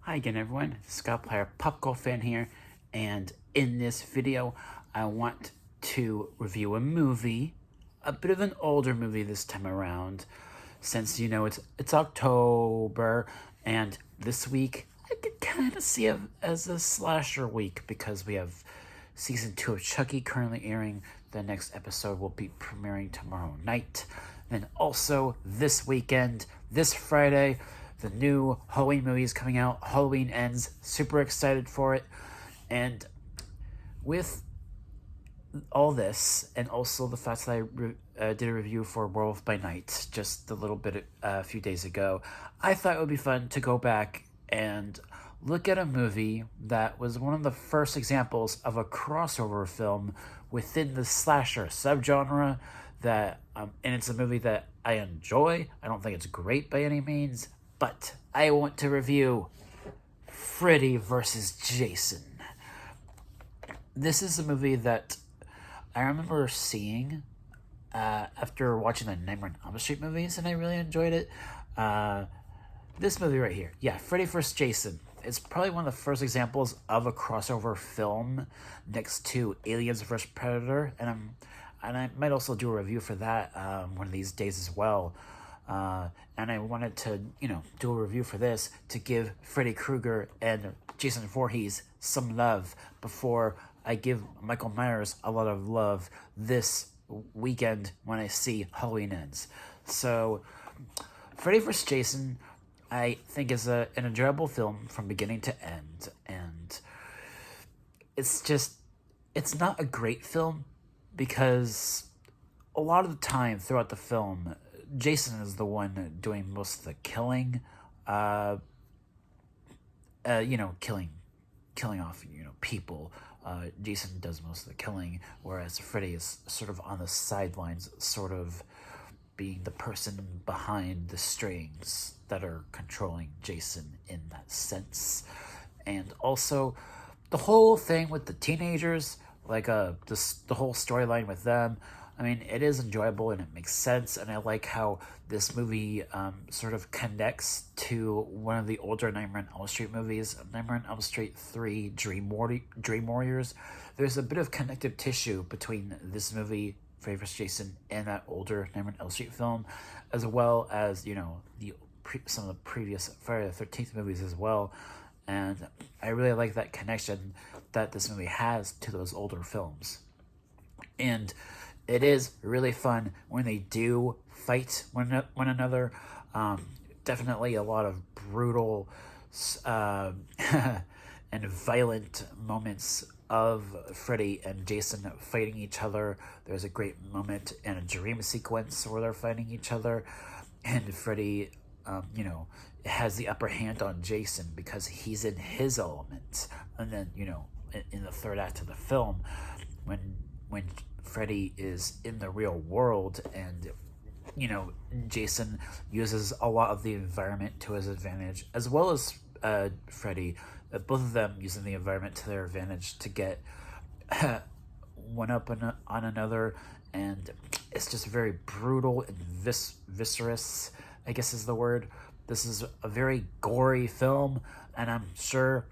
Hi again everyone, Scott Player Popcorn fan here, and in this video I want to review a movie, a bit of an older movie this time around, since it's October, and this week I could kind of see it as a slasher week because we have season 2 of Chucky currently airing. The next episode will be premiering tomorrow night. Then also this weekend, this Friday, the new Halloween movie is coming out. Halloween Ends. Super excited for it. And with all this, and also the fact that I did a review for Werewolf by Night just a few days ago, I thought it would be fun to go back and look at a movie that was one of the first examples of a crossover film within the slasher subgenre. And it's a movie that I enjoy. I don't think it's great by any means, but I want to review Freddy versus Jason. This is a movie that I remember seeing after watching the Nightmare on Elm Street movies, and I really enjoyed it. This movie right here, Freddy vs. Jason. It's probably one of the first examples of a crossover film next to Aliens vs. Predator, and I might also do a review for that one of these days as well. And I wanted to, do a review for this to give Freddy Krueger and Jason Voorhees some love before I give Michael Myers a lot of love this weekend when I see Halloween Ends. So, Freddy vs. Jason, I think, is an enjoyable film from beginning to end, and it's not a great film because a lot of the time throughout the film, Jason is the one doing most of the killing, killing off, people. Jason does most of the killing, whereas Freddy is sort of on the sidelines, sort of being the person behind the strings that are controlling Jason in that sense. And also, the whole thing with the teenagers, the whole storyline with them, I mean, it is enjoyable and it makes sense, and I like how this movie sort of connects to one of the older Nightmare on Elm Street movies, Nightmare on Elm Street 3, Dream Warriors. There's a bit of connective tissue between this movie, Freddy vs. Jason, and that older Nightmare on Elm Street film, as well as, some of the previous Friday the 13th movies as well. And I really like that connection that this movie has to those older films. And it is really fun when they do fight one another. Definitely a lot of brutal and violent moments of Freddy and Jason fighting each other. There's a great moment in a dream sequence where they're fighting each other, and Freddy, has the upper hand on Jason because he's in his element. And then, in the third act of the film, when Freddy is in the real world and, Jason uses a lot of the environment to his advantage, as well as Freddy, both of them using the environment to their advantage to get one up on another, and it's just very brutal and viscerous, I guess is the word. This is a very gory film, and I'm sure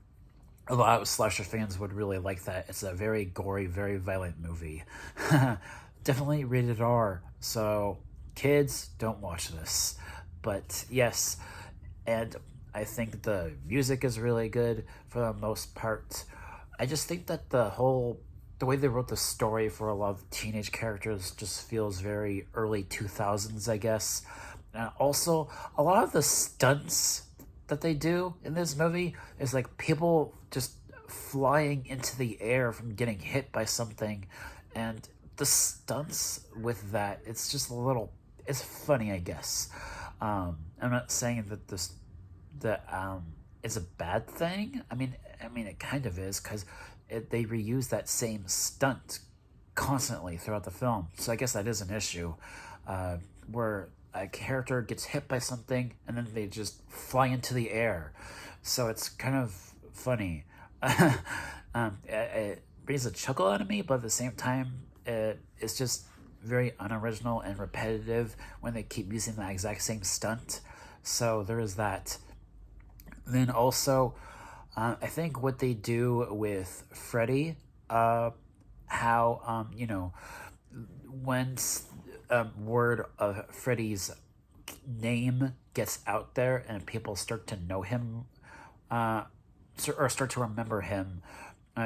a lot of slasher fans would really like that. It's a very gory, very violent movie. Definitely rated R, so kids, don't watch this. But yes, and I think the music is really good for the most part. I just think that the way they wrote the story for a lot of teenage characters just feels very early 2000s, I guess. And also, a lot of the stunts that they do in this movie is like people just flying into the air from getting hit by something, and the stunts with that, it's just it's funny, I guess. I'm not saying that is a bad thing. I mean it kind of is, because they reuse that same stunt constantly throughout the film, so I guess that is an issue, where a character gets hit by something and then they just fly into the air. So it's kind of funny. It brings a chuckle out of me, but at the same time, it's just very unoriginal and repetitive when they keep using that exact same stunt. So there is that. Then also, I think what they do with Freddy, how, once word of Freddy's name gets out there and people start to know him, or start to remember him,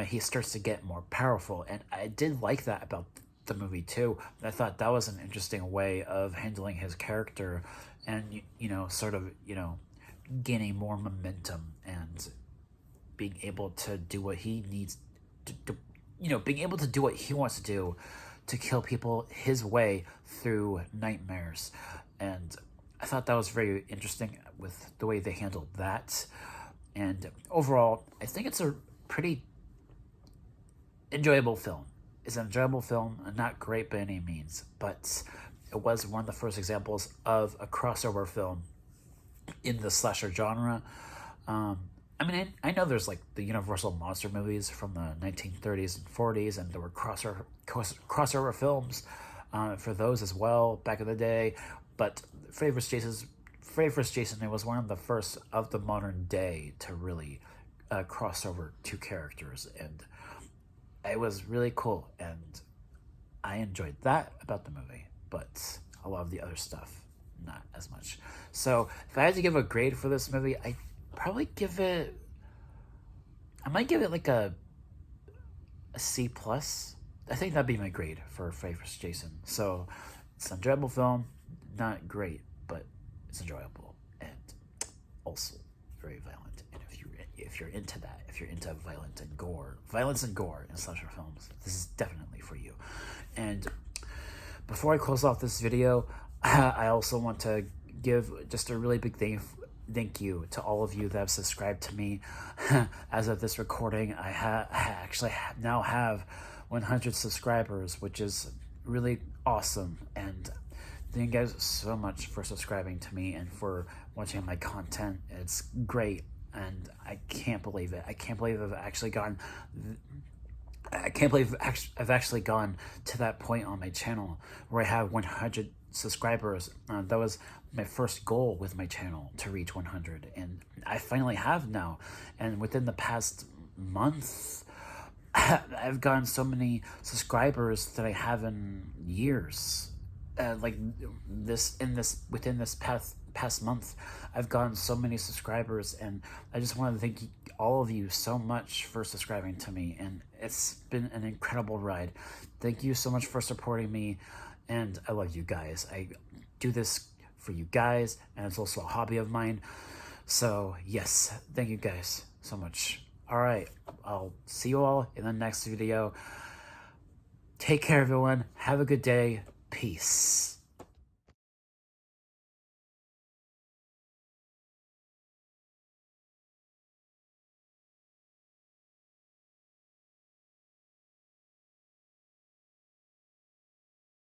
he starts to get more powerful. And I did like that about the movie too. I thought that was an interesting way of handling his character, and sort of gaining more momentum and being able to do what he needs to being able to do what he wants to do to kill people his way through nightmares. And I thought that was very interesting with the way they handled that. And overall, I think it's a pretty enjoyable film. It's an enjoyable film, not great by any means, but it was one of the first examples of a crossover film in the slasher genre. I mean, I know there's like the Universal monster movies from the 1930s and 40s, and there were crossover films for those as well back in the day. But Freddy vs. Jason, it was one of the first of the modern day to really cross over two characters, and it was really cool, and I enjoyed that about the movie, but a lot of the other stuff, not as much. So if I had to give a grade for this movie, I might give it like a C plus. I think that'd be my grade for Freddy vs. Jason. So it's an enjoyable film, not great, but it's enjoyable and also very violent. And if you're into that, if you're into violence and gore in slasher films, this is definitely for you. And before I close off this video, I also want to give just a really big thank you to all of you that have subscribed to me. As of this recording, I actually now have 100 subscribers, which is really awesome. And thank you guys so much for subscribing to me and for watching my content. It's great, and I can't believe it. I can't believe I've actually gone to that point on my channel where I have 100 subscribers. That was my first goal with my channel, to reach 100, and I finally have now. And within the past month, I've gotten so many subscribers that I have in years. Within this past month, I've gotten so many subscribers, and I just want to thank all of you so much for subscribing to me, and it's been an incredible ride. Thank you so much for supporting me, and I love you guys. I do this for you guys, and it's also a hobby of mine. So yes, thank you guys so much. All right, I'll see you all in the next video. Take care, everyone. Have a good day. Peace.